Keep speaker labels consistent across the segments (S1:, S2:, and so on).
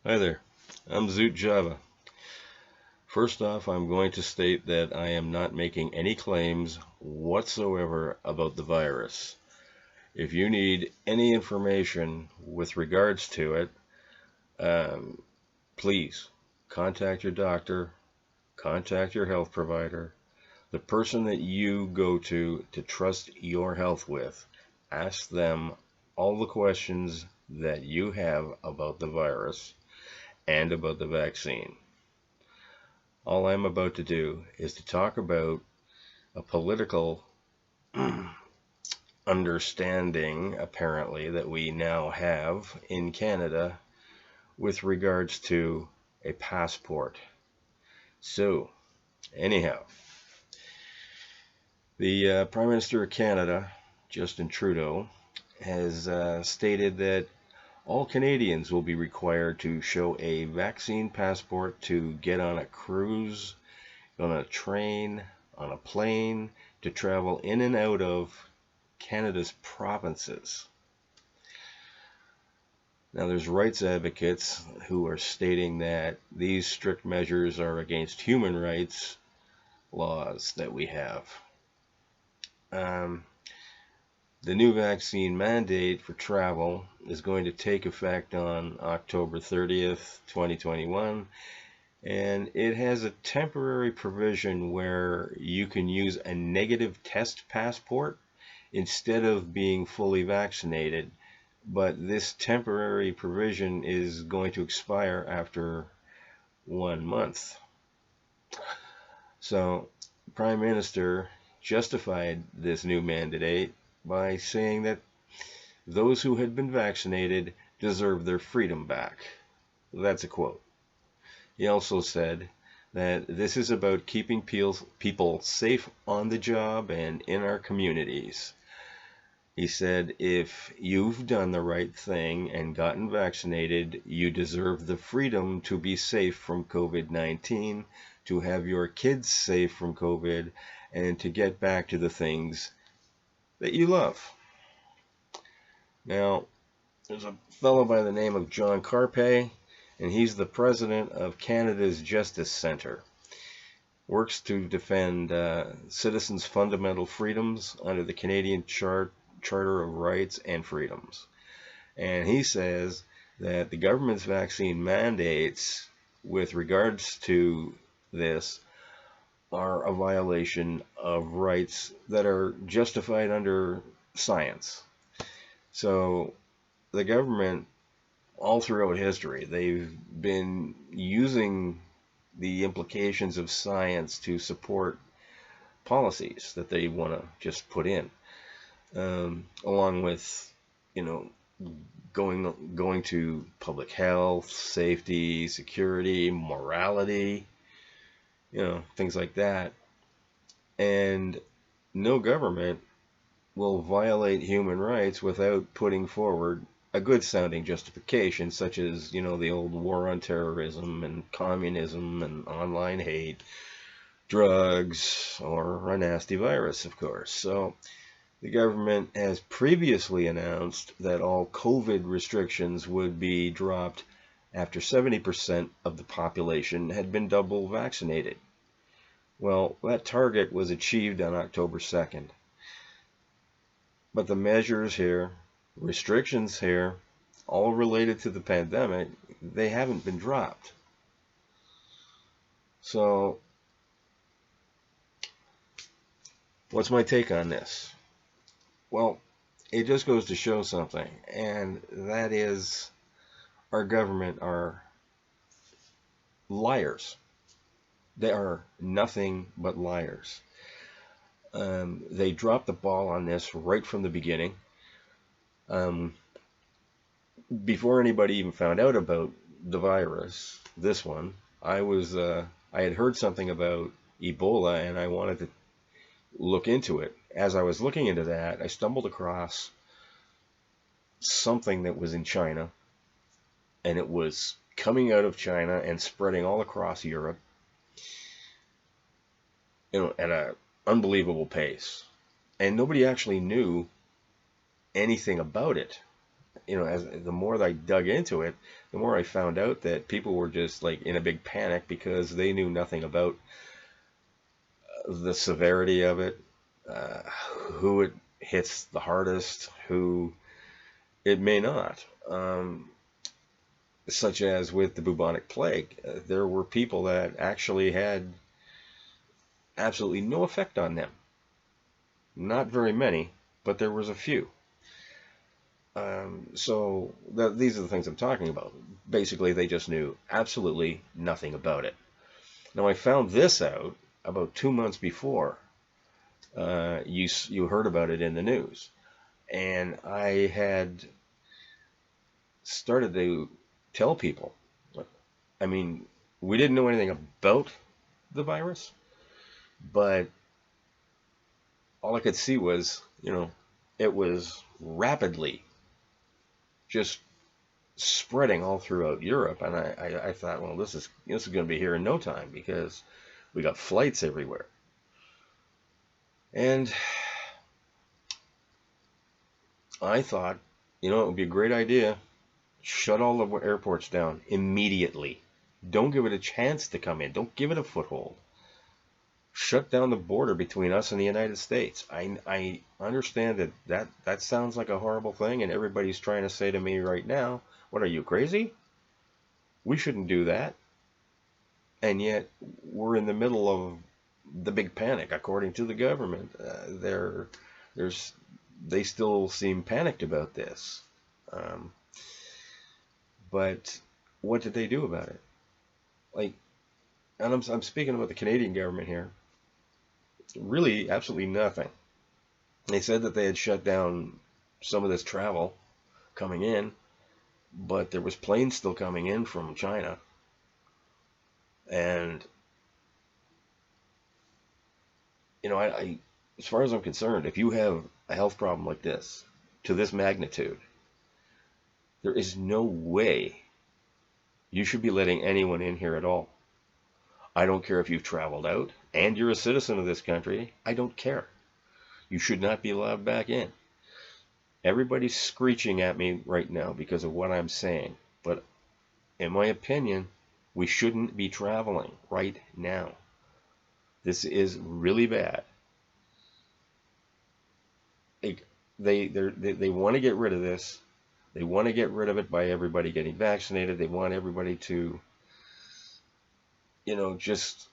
S1: Hi there, I'm Zoot Java. First off, I'm going to state that I am not making any claims whatsoever about the virus. If you need any information with regards to it, um, please contact your doctor, contact your health provider, the person that you go to trust your health with. Ask them all the questions that you have about the virus and about the vaccine. All I'm about to do is to talk about a political understanding, apparently, that we now have in Canada with regards to a passport. So, anyhow, the Prime Minister of Canada, Justin Trudeau, has stated that all Canadians will be required to show a vaccine passport to get on a cruise, on a train, on a plane, to travel in and out of Canada's provinces. Now, there's rights advocates who are stating that these strict measures are against human rights laws that we have. Um, the new vaccine mandate for travel is going to take effect on October 30th, 2021, and it has a temporary provision where you can use a negative test passport instead of being fully vaccinated. But this temporary provision is going to expire after 1 month. So, Prime Minister justified this new mandate by saying that those who had been vaccinated deserve their freedom back. That's a quote. He also said that this is about keeping people safe on the job and in our communities. He said, if you've done the right thing and gotten vaccinated, you deserve the freedom to be safe from COVID-19, to have your kids safe from COVID, and to get back to the things that you love. Now, there's a fellow by the name of John Carpay, and he's the president of Canada's Justice Centre. Works to defend citizens' fundamental freedoms under the Canadian Charter of Rights and Freedoms. And he says that the government's vaccine mandates with regards to this are a violation of rights that are justified under science. So the government, all throughout history, they've been using the implications of science to support policies that they want to just put in, along with, you know, going to public health, safety, security, morality, things like that. And no government will violate human rights without putting forward a good sounding justification, such as, the old war on terrorism and communism and online hate, drugs, or a nasty virus, of course. So the government has previously announced that all COVID restrictions would be dropped after 70% of the population had been double vaccinated. Well, that target was achieved on October 2nd. But the measures here, restrictions here, all related to the pandemic, they haven't been dropped. So, what's my take on this? Well, it just goes to show something, and that is our government are liars. They are nothing but liars. They dropped the ball on this right from the beginning. Before anybody even found out about the virus, this one, I had heard something about Ebola, and I wanted to look into it. As I was looking into that, I stumbled across something that was in China, and it was coming out of China and spreading all across Europe, at an unbelievable pace. And nobody actually knew anything about it. as the more that I dug into it, the more I found out that people were just like in a big panic because they knew nothing about the severity of it, uh, who it hits the hardest, who it may not. Such as with the bubonic plague, there were people that actually had absolutely no effect on them. Not very many, but there was a few. So these are the things I'm talking about. Basically, they just knew absolutely nothing about it. Now, I found this out about 2 months before you heard about it in the news, and I had started to tell people. I mean, we didn't know anything about the virus, but all I could see was, it was rapidly just spreading all throughout Europe, and I thought, well, this is going to be here in no time because we got flights everywhere, and I thought, it would be a great idea. Shut all the airports down immediately. Don't give it a chance to come in. Don't give it a foothold. Shut down the border between us and the United States. I understand that sounds like a horrible thing, and everybody's trying to say to me right now, what are you, crazy? We shouldn't do that. And yet we're in the middle of the big panic, according to the government. They still seem panicked about this. Um, but what did they do about it? Like, and I'm speaking about the Canadian government here. Really, absolutely nothing. They said that they had shut down some of this travel coming in, but there was planes still coming in from China. And, as far as I'm concerned, if you have a health problem like this, to this magnitude, there is no way you should be letting anyone in here at all. I don't care if you've traveled out and you're a citizen of this country. I don't care. You should not be allowed back in. Everybody's screeching at me right now because of what I'm saying. But in my opinion, we shouldn't be traveling right now. This is really bad. They want to get rid of this. They want to get rid of it by everybody getting vaccinated. They want everybody to, just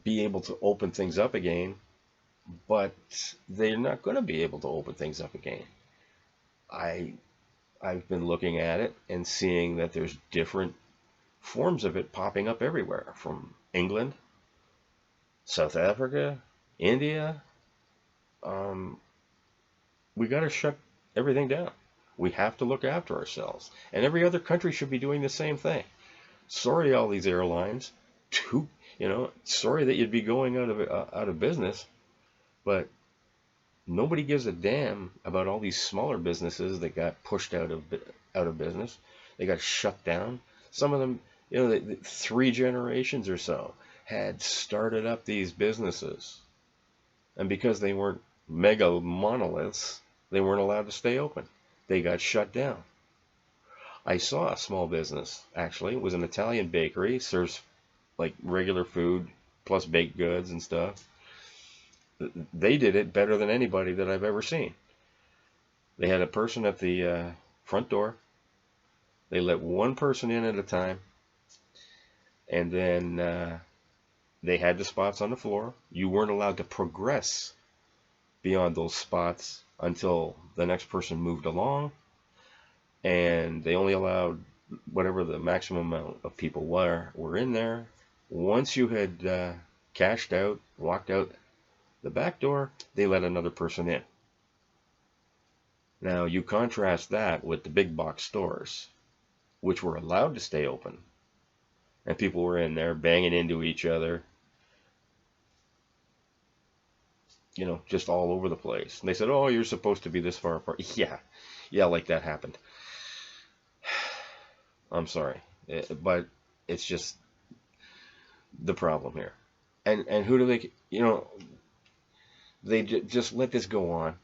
S1: be able to open things up again. But they're not going to be able to open things up again. I've been looking at it and seeing that there's different forms of it popping up everywhere, from England, South Africa, India. We got to shut everything down. We have to look after ourselves, and every other country should be doing the same thing. Sorry, all these airlines. Sorry that you'd be going out of business, but nobody gives a damn about all these smaller businesses that got pushed out of business. They got shut down. Some of them, 3 generations or so had started up these businesses, and because they weren't mega monoliths, they weren't allowed to stay open. They got shut down. I saw a small business, actually. It was an Italian bakery, serves like regular food plus baked goods and stuff. They did it better than anybody that I've ever seen. They had a person at the front door. They let one person in at a time, and then they had the spots on the floor. You weren't allowed to progress beyond those spots until the next person moved along, and they only allowed whatever the maximum amount of people were in there. Once you had cashed out, walked out the back door, they let another person in. Now you contrast that with the big box stores, which were allowed to stay open, and people were in there banging into each other, just all over the place. And they said, oh, you're supposed to be this far apart. Yeah, like that happened. I'm sorry, but it's just the problem here. And who do they just let this go on.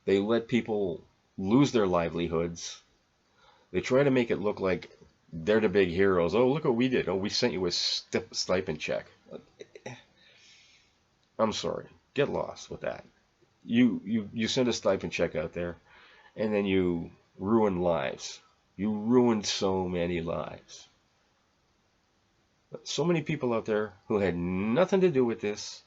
S1: They let people lose their livelihoods They try to make it look like they're the big heroes. Oh, look what we did. Oh, we sent you a stipend check. I'm sorry. Get lost with that. You send a stipend check out there, and then you ruin lives. You ruined so many lives. So many people out there who had nothing to do with this,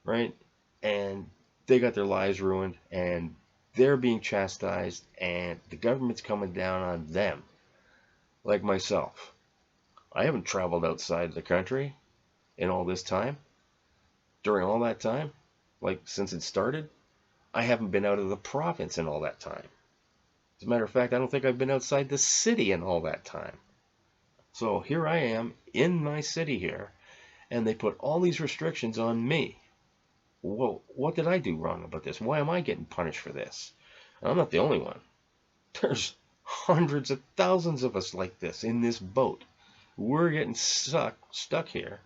S1: right? And they got their lives ruined, and they're being chastised, and the government's coming down on them. Like myself, I haven't traveled outside the country in all this time. During all that time, like since it started, I haven't been out of the province in all that time. As a matter of fact, I don't think I've been outside the city in all that time. So here I am in my city here, and they put all these restrictions on me. Well, what did I do wrong about this? Why am I getting punished for this? And I'm not the only one. There's hundreds of thousands of us like this in this boat. We're getting stuck here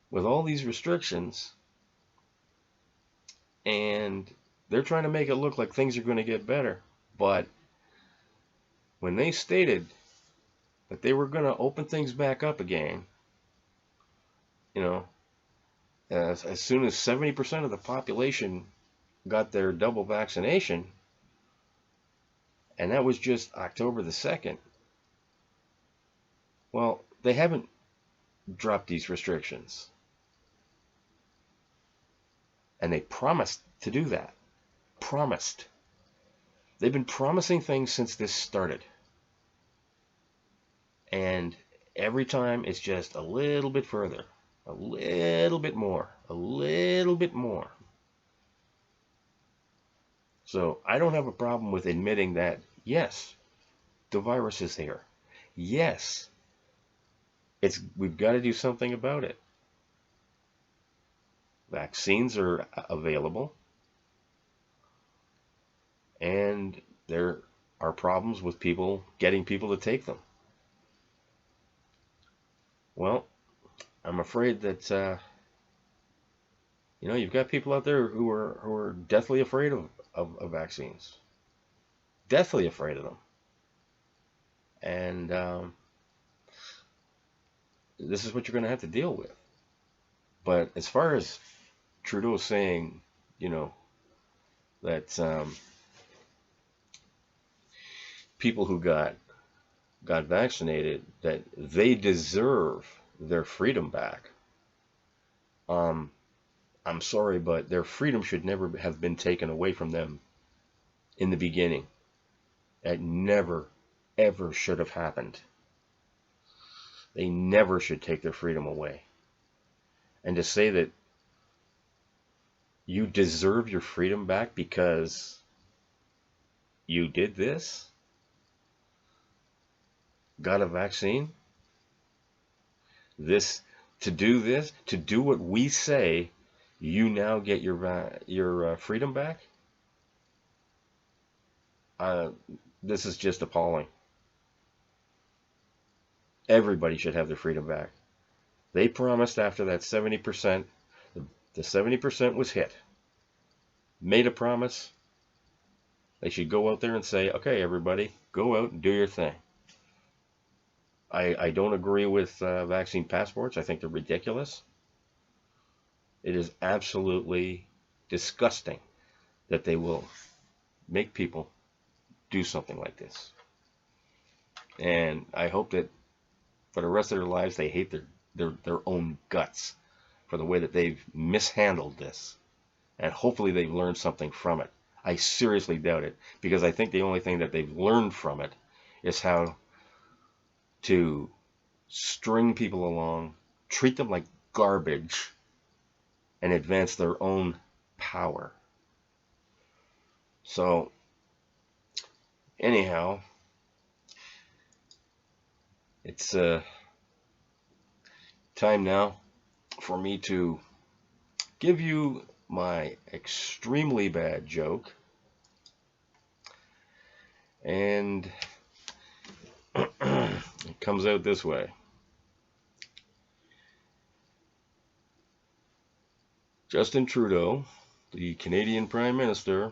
S1: with all these restrictions, and they're trying to make it look like things are going to get better. But when they stated that they were going to open things back up again, you know, as soon as 70% of the population got their double vaccination, and that was just October the 2nd, well, they haven't dropped these restrictions. And they promised to do that. Promised. They've been promising things since this started. And every time it's just a little bit further, a little bit more, a little bit more. So I don't have a problem with admitting that, yes, the virus is here. Yes, we've got to do something about it. Vaccines are available, and there are problems with getting people to take them. Well, I'm afraid that you've got people out there who are deathly afraid of vaccines, deathly afraid of them, and this is what you're going to have to deal with. But as far as Trudeau saying, that people who got vaccinated, that they deserve their freedom back. I'm sorry, but their freedom should never have been taken away from them in the beginning. That never, ever should have happened. They never should take their freedom away. And to say that you deserve your freedom back because you did this, got a vaccine, to do what we say, you now get your freedom back. This is just appalling. Everybody should have their freedom back. They promised after that 70%, the 70% was hit. Made a promise. They should go out there and say, okay, everybody, go out and do your thing. I don't agree with vaccine passports. I think they're ridiculous. It is absolutely disgusting that they will make people do something like this. And I hope that for the rest of their lives they hate their own guts for the way that they've mishandled this. And hopefully they've learned something from it. I seriously doubt it, because I think the only thing that they've learned from it is how to string people along, treat them like garbage, and advance their own power. So, anyhow, it's time now for me to give you my extremely bad joke. And it comes out this way. Justin Trudeau, the Canadian Prime Minister,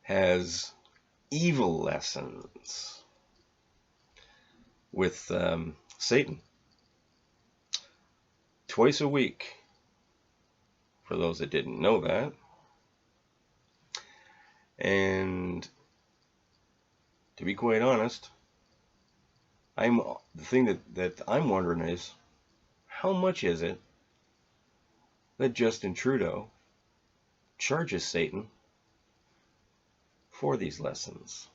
S1: has evil lessons with Satan twice a week. For those that didn't know that. And to be quite honest, the thing that I'm wondering is, how much is it that Justin Trudeau charges Satan for these lessons?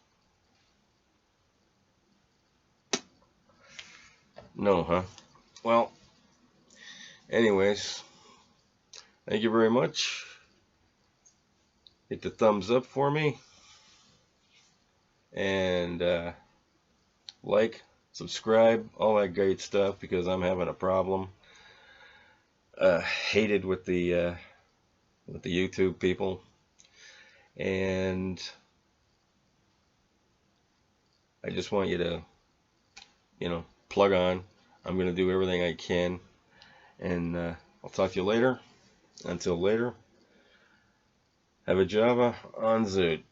S1: No, huh? Well, anyways, thank you very much. Hit the thumbs up for me. And like, subscribe, all that great stuff, because I'm having a problem. Hated with the YouTube people. And I just want you to, plug on. I'm going to do everything I can. And I'll talk to you later. Until later, have a Java on Zoot.